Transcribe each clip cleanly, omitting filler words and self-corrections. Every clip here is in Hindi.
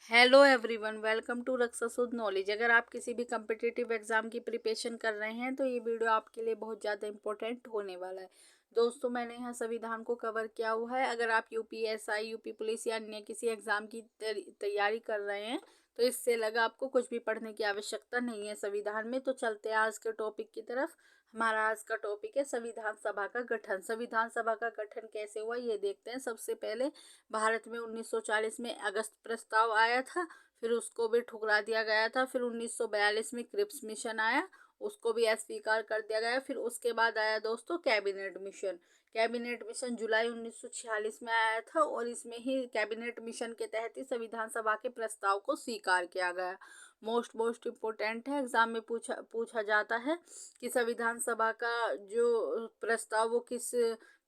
हेलो एवरीवन, वेलकम टू रक्षा शुद्ध नॉलेज। अगर आप किसी भी कम्पिटिटिव एग्जाम की प्रिपरेशन कर रहे हैं तो ये वीडियो आपके लिए बहुत ज़्यादा इंपॉर्टेंट होने वाला है। दोस्तों, मैंने यहाँ संविधान को कवर किया हुआ है। अगर आप यूपीएसआई, यूपी पुलिस या अन्य किसी एग्जाम की तैयारी कर रहे हैं तो इससे लगा आपको कुछ भी पढ़ने की आवश्यकता नहीं है संविधान में। तो चलते हैं आज के टॉपिक की तरफ। हमारा आज का टॉपिक है संविधान सभा का गठन। संविधान सभा का गठन कैसे हुआ ये देखते हैं। सबसे पहले भारत में 1940 में अगस्त प्रस्ताव आया था, फिर उसको भी ठुकरा दिया गया था। फिर 1942 में क्रिप्स मिशन आया, उसको भी अस्वीकार कर दिया गया। फिर उसके बाद आया दोस्तों कैबिनेट मिशन। कैबिनेट मिशन जुलाई 1946 में आया था और इसमें ही कैबिनेट मिशन के तहत ही संविधान सभा के प्रस्ताव को स्वीकार किया गया। मोस्ट इम्पोर्टेंट है, एग्जाम में पूछा जाता है कि संविधान सभा का जो प्रस्ताव वो किस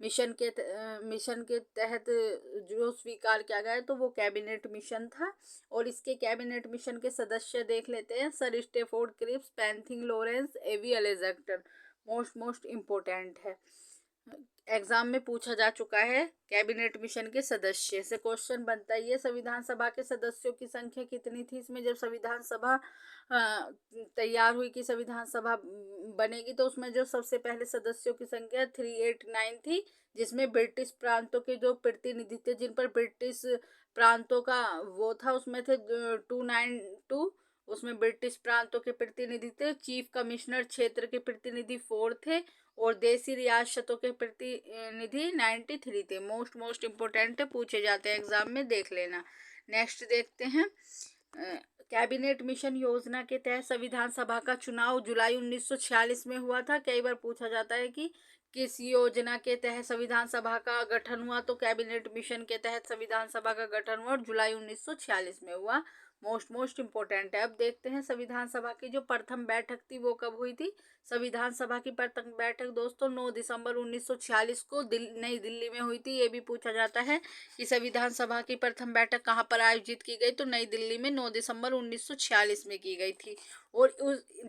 मिशन के तहत जो स्वीकार किया गया है तो वो कैबिनेट मिशन था। और इसके कैबिनेट मिशन के सदस्य देख लेते हैं। सर स्टेफोर्ड क्रिप्स, पैंथिंग Lawrence, A V Alexander. Most important है, एग्जाम में पूछा जा चुका है। कैबिनेट मिशन के सदस्य से क्वेश्चन बनता है ये संविधान सभा के सदस्यों की संख्या कितनी थी। इसमें जब संविधान सभा तैयार हुई कि संविधान सभा बनेगी तो उसमें जो सबसे पहले सदस्यों की संख्या 389 थी, जिसमें ब्रिटिश प्रांतों के जो प्रतिनिधि थे, जिन पर ब्रिटिश प्रांतों का वो था, उसमें थे 292। उसमें ब्रिटिश प्रांतों के प्रतिनिधि थे। चीफ कमिश्नर क्षेत्र के प्रतिनिधि 4 थे और देसी रियासतों के प्रतिनिधि 93 थे। मोस्ट इम्पोर्टेंट है, पूछे जाते हैं एग्जाम में, देख लेना। नेक्स्ट देखते हैं। कैबिनेट मिशन योजना के तहत संविधान सभा का चुनाव जुलाई 1946 में हुआ था। कई बार पूछा जाता है कि किस योजना के तहत संविधान सभा का गठन हुआ, तो कैबिनेट मिशन के तहत संविधान सभा का गठन हुआ और जुलाई 1946 में हुआ। मोस्ट इम्पोर्टेंट है। अब देखते हैं संविधान सभा की जो प्रथम बैठक थी वो कब हुई थी। संविधान सभा की प्रथम बैठक दोस्तों 9 दिसंबर 1946 को नई दिल्ली में हुई थी। ये भी पूछा जाता है कि संविधान सभा की प्रथम बैठक कहाँ पर आयोजित की गई, तो नई दिल्ली में 9 दिसंबर 1946 में की गई थी। और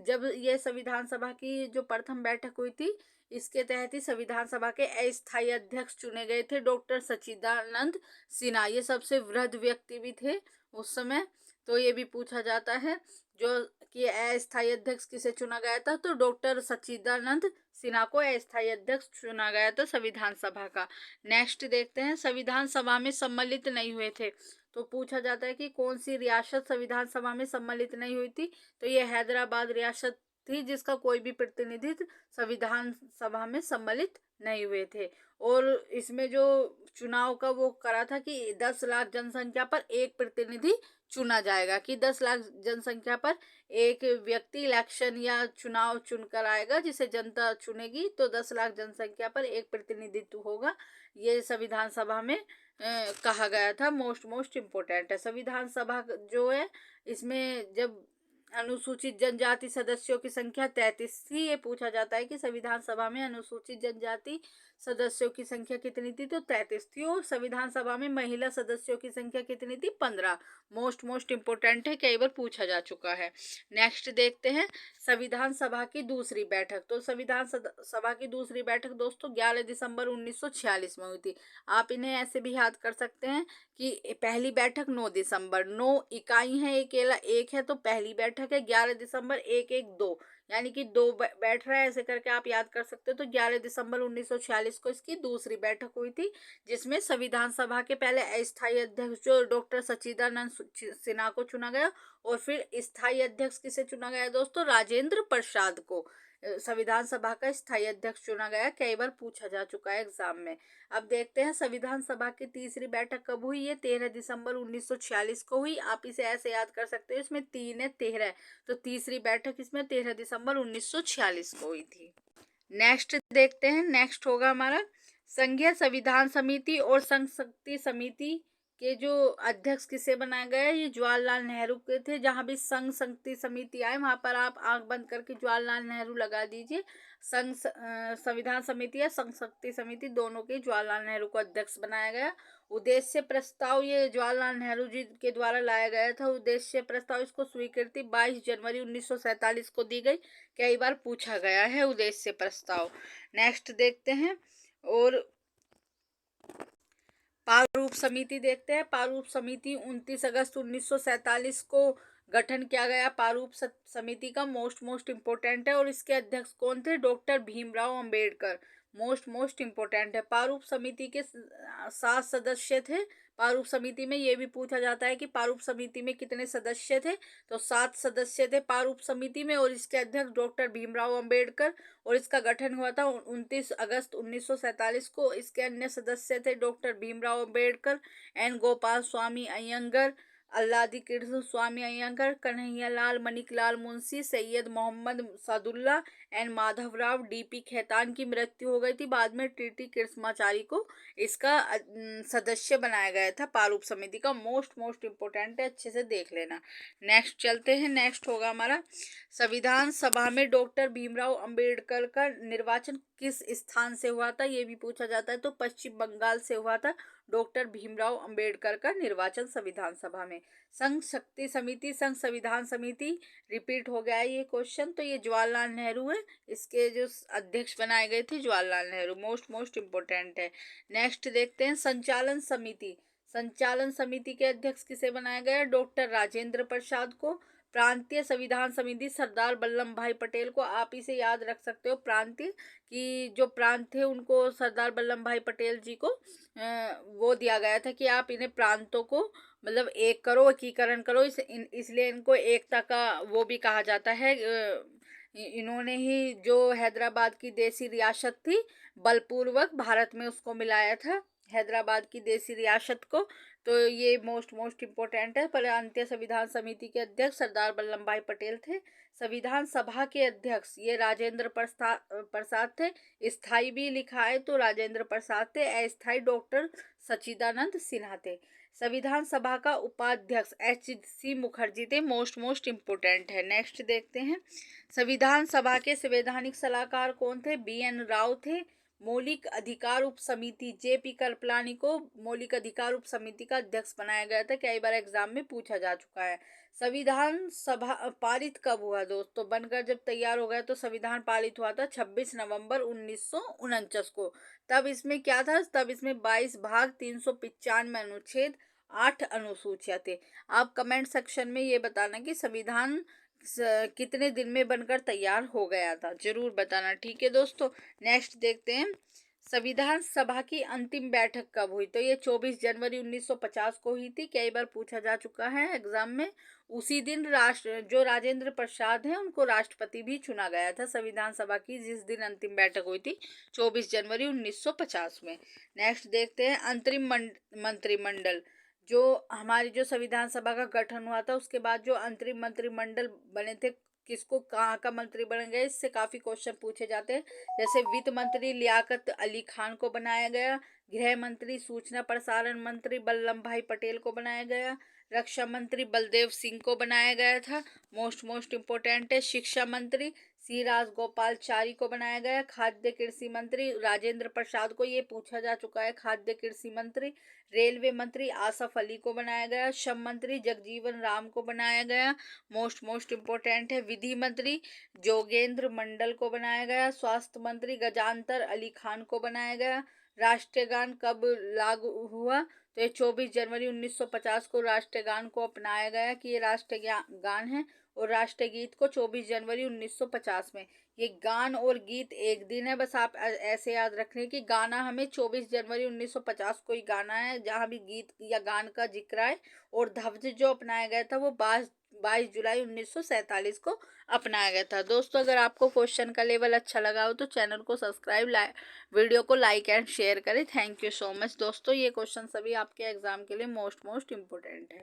जब ये संविधान सभा की जो प्रथम बैठक हुई थी, इसके तहत ही संविधान सभा के अस्थायी अध्यक्ष चुने गए थे डॉक्टर सच्चिदानंद सिन्हा। ये सबसे वृद्ध व्यक्ति भी थे उस समय। तो ये भी पूछा जाता है जो कि अस्थायी अध्यक्ष किसे चुना गया था, तो डॉक्टर सच्चिदानंद सिन्हा को अस्थायी अध्यक्ष चुना गया था संविधान सभा का। नेक्स्ट देखते हैं, संविधान सभा में सम्मिलित नहीं हुए थे, तो पूछा जाता है कि कौन सी रियासत संविधान सभा में सम्मिलित नहीं हुई थी, तो ये हैदराबाद रियासत थी, जिसका कोई भी प्रतिनिधित्व संविधान सभा में सम्मिलित नहीं हुए थे। और इसमें जो चुनाव का वो करा था कि 10 लाख जनसंख्या पर एक प्रतिनिधि चुना जाएगा, कि 10 लाख जनसंख्या पर एक व्यक्ति इलेक्शन या चुनाव चुनकर आएगा, जिसे जनता चुनेगी, तो 10 लाख जनसंख्या पर एक प्रतिनिधित्व होगा। ये संविधान सभा में कहा गया था। मोस्ट इम्पोर्टेंट है। संविधान सभा जो है, इसमें जब अनुसूचित जनजाति सदस्यों की संख्या 33 थी। ये पूछा जाता है कि संविधान सभा में अनुसूचित जनजाति सदस्यों की संख्या कितनी थी, तो 33 थी। और संविधान सभा में महिला सदस्यों की संख्या कितनी थी, 15। मोस्ट इम्पोर्टेंट है, कई बार पूछा जा चुका है। नेक्स्ट देखते हैं संविधान सभा की दूसरी बैठक। तो संविधान सभा की दूसरी बैठक दोस्तों 11 दिसंबर 1946 में हुई थी। आप इन्हें ऐसे भी याद कर सकते हैं कि पहली बैठक 9 दिसंबर, 9 इकाई है, अकेला एक है, तो पहली बैठक है 11 दिसंबर, एक एक दो, यानी कि दो बैठ रहा है, ऐसे करके आप याद कर सकते हो। तो 11 दिसंबर 1946 को इसकी दूसरी बैठक हुई थी, जिसमें संविधान सभा के पहले अस्थायी अध्यक्ष जो डॉक्टर सच्चिदानंद सिन्हा को चुना गया, और फिर स्थायी अध्यक्ष किसे चुना गया दोस्तों, राजेंद्र प्रसाद को संविधान सभा का स्थायी अध्यक्ष चुना गया। कई बार पूछा जा चुका है एग्जाम में। अब देखते हैं संविधान सभा की तीसरी बैठक कब हुई। ये 13 दिसंबर 1946 को हुई। आप इसे ऐसे याद कर सकते हो, इसमें 3 है, 13, तो तीसरी बैठक इसमें 13 दिसंबर 1946 को हुई थी। नेक्स्ट देखते हैं। नेक्स्ट होगा हमारा संघीय संविधान समिति और संघ शक्ति समिति के जो अध्यक्ष किसे बनाया गया है, ये जवाहरलाल नेहरू के थे। जहां भी संघ शक्ति समिति आए वहां पर आप आंख बंद करके जवाहरलाल नेहरू लगा दीजिए। संविधान समिति या संघ शक्ति समिति दोनों के जवाहरलाल नेहरू को अध्यक्ष बनाया गया। उद्देश्य प्रस्ताव ये जवाहरलाल नेहरू जी के द्वारा लाया गया था। उद्देश्य प्रस्ताव, इसको स्वीकृति 22 जनवरी 1947 को दी गई। कई बार पूछा गया है उद्देश्य प्रस्ताव। नेक्स्ट देखते हैं। और प्रारूप समिति देखते हैं। प्रारूप समिति 29 अगस्त 1947 को गठन किया गया। प्रारूप समिति का मोस्ट इम्पोर्टेंट है। और इसके अध्यक्ष कौन थे? Doctor Bhimrao Ambedkar. Most important है। प्रारूप समिति के 7 सदस्य थे। प्रारूप समिति में ये भी पूछा जाता है कि प्रारूप समिति में कितने सदस्य थे, तो 7 सदस्य थे प्रारूप समिति में। और इसके अध्यक्ष डॉक्टर भीमराव अंबेडकर। और इसका गठन हुआ था 29 अगस्त 1947 को। इसके अन्य सदस्य थे डॉक्टर भीमराव अंबेडकर, एन गोपाल स्वामी अयंगर, अल्लादी कृष्ण स्वामी अयंगर, कन्हैयालाल मणिकलाल मुंशी, सैयद मोहम्मद सादुल्ला एन माधवराव। डीपी खेतान की मृत्यु हो गई थी। बाद में टीटी कृष्णाचारी को इसका सदस्य बनाया गया था प्रारूप समिति का। मोस्ट इम्पोर्टेंट है, अच्छे से देख लेना। नेक्स्ट चलते हैं। नेक्स्ट होगा हमारा संविधान सभा में डॉक्टर भीमराव अंबेडकर का निर्वाचन किस स्थान से हुआ था, ये भी पूछा जाता है। तो पश्चिम बंगाल से हुआ था डॉक्टर भीमराव अंबेडकर का निर्वाचन संविधान सभा में। संघ शक्ति समिति, संघ संविधान समिति, रिपीट हो गया है ये क्वेश्चन। तो ये जवाहरलाल नेहरू है, इसके जो अध्यक्ष बनाए गए थे जवाहरलाल नेहरू। मोस्ट इम्पोर्टेंट है। नेक्स्ट देखते हैं संचालन समिति। संचालन समिति के अध्यक्ष किसे बनाया गया? डॉक्टर राजेंद्र प्रसाद को। प्रांतीय संविधान समिति सरदार वल्लभ भाई पटेल को। आप इसे याद रख सकते हो, प्रांतीय की जो प्रांत थे उनको सरदार वल्लभ भाई पटेल जी को वो दिया गया था कि आप इन्हें प्रांतों को मतलब एक करो, एकीकरण करो। इसलिए इनको एकता का वो भी कहा जाता है। इन्होंने ही जो हैदराबाद की देसी रियासत थी बलपूर्वक भारत में उसको मिलाया था, हैदराबाद की देसी रियासत को। तो ये मोस्ट इम्पोर्टेंट है। प्रांतीय संविधान समिति के अध्यक्ष सरदार वल्लभ भाई पटेल थे। संविधान सभा के अध्यक्ष ये राजेंद्र प्रसाद थे। स्थायी भी लिखा है तो राजेंद्र प्रसाद थे। अस्थायी डॉक्टर सच्चिदानंद सिन्हा थे। संविधान सभा का उपाध्यक्ष HC मुखर्जी थे। मोस्ट इम्पोर्टेंट है। नेक्स्ट देखते हैं। संविधान सभा के संवैधानिक सलाहकार कौन थे? BN राव थे। मौलिक अधिकार उप समिति JP कृपलानी को मौलिक अधिकार उप समिति का अध्यक्ष बनाया गया था। कई बार एग्जाम में पूछा जा चुका है। संविधान सभा पारित कब हुआ दोस्तों? बनकर जब तैयार हो गया तो संविधान पारित हुआ था 26 नवंबर 1949 को। तब इसमें क्या था? तब इसमें 22 भाग, 395 अनुच्छेद, 8 अनुसूचियां थे। आप कमेंट सेक्शन में ये बताना कि संविधान कितने दिन में बनकर तैयार हो गया था, जरूर बताना। ठीक है दोस्तों। नेक्स्ट देखते हैं। संविधान सभा की अंतिम बैठक कब हुई? तो ये 24 जनवरी 1950 को हुई थी। कई बार पूछा जा चुका है एग्जाम में। उसी दिन जो राजेंद्र प्रसाद हैं उनको राष्ट्रपति भी चुना गया था संविधान सभा की, जिस दिन अंतिम बैठक हुई थी 24 जनवरी 1950 में। नेक्स्ट देखते हैं अंतरिम मंत्रिमंडल। जो हमारी जो संविधान सभा का गठन हुआ था उसके बाद जो अंतरिम मंत्रिमंडल बने थे, किसको कहाँ का मंत्री बन गए, इससे काफ़ी क्वेश्चन पूछे जाते हैं। जैसे वित्त मंत्री लियाकत अली खान को बनाया गया। गृह मंत्री सूचना प्रसारण मंत्री वल्लभ भाई पटेल को बनाया गया। रक्षा मंत्री बलदेव सिंह को बनाया गया था। मोस्ट इम्पोर्टेंट है। शिक्षा मंत्री सी राजगोपालचारी को बनाया गया। खाद्य कृषि मंत्री राजेंद्र प्रसाद को, ये पूछा जा चुका है, खाद्य कृषि मंत्री। रेलवे मंत्री आसफ अली को बनाया गया। श्रम मंत्री जगजीवन राम को बनाया गया। मोस्ट इम्पोर्टेंट है। विधि मंत्री जोगेंद्र मंडल को बनाया गया। स्वास्थ्य मंत्री गजानतर अली खान को बनाया गया। राष्ट्रीय गान कब लागू हुआ? तो ये 24 जनवरी 1950 को राष्ट्रीय गान को अपनाया गया कि ये राष्ट्रीय गान है। और राष्ट्रीय गीत को 24 जनवरी 1950 में। ये गान और गीत एक दिन है, बस आप ऐसे याद रख लें कि गाना हमें 24 जनवरी 1950 को ही गाना है, जहाँ भी गीत या गान का जिक्र है। और ध्वज जो अपनाया गया था वो 22 जुलाई 1947 को अपनाया गया था। दोस्तों अगर आपको क्वेश्चन का लेवल अच्छा लगा हो तो चैनल को सब्सक्राइब, वीडियो को लाइक एंड शेयर करें। थैंक यू सो मच दोस्तों। ये क्वेश्चन सभी आपके एग्जाम के लिए मोस्ट इम्पोर्टेंट है।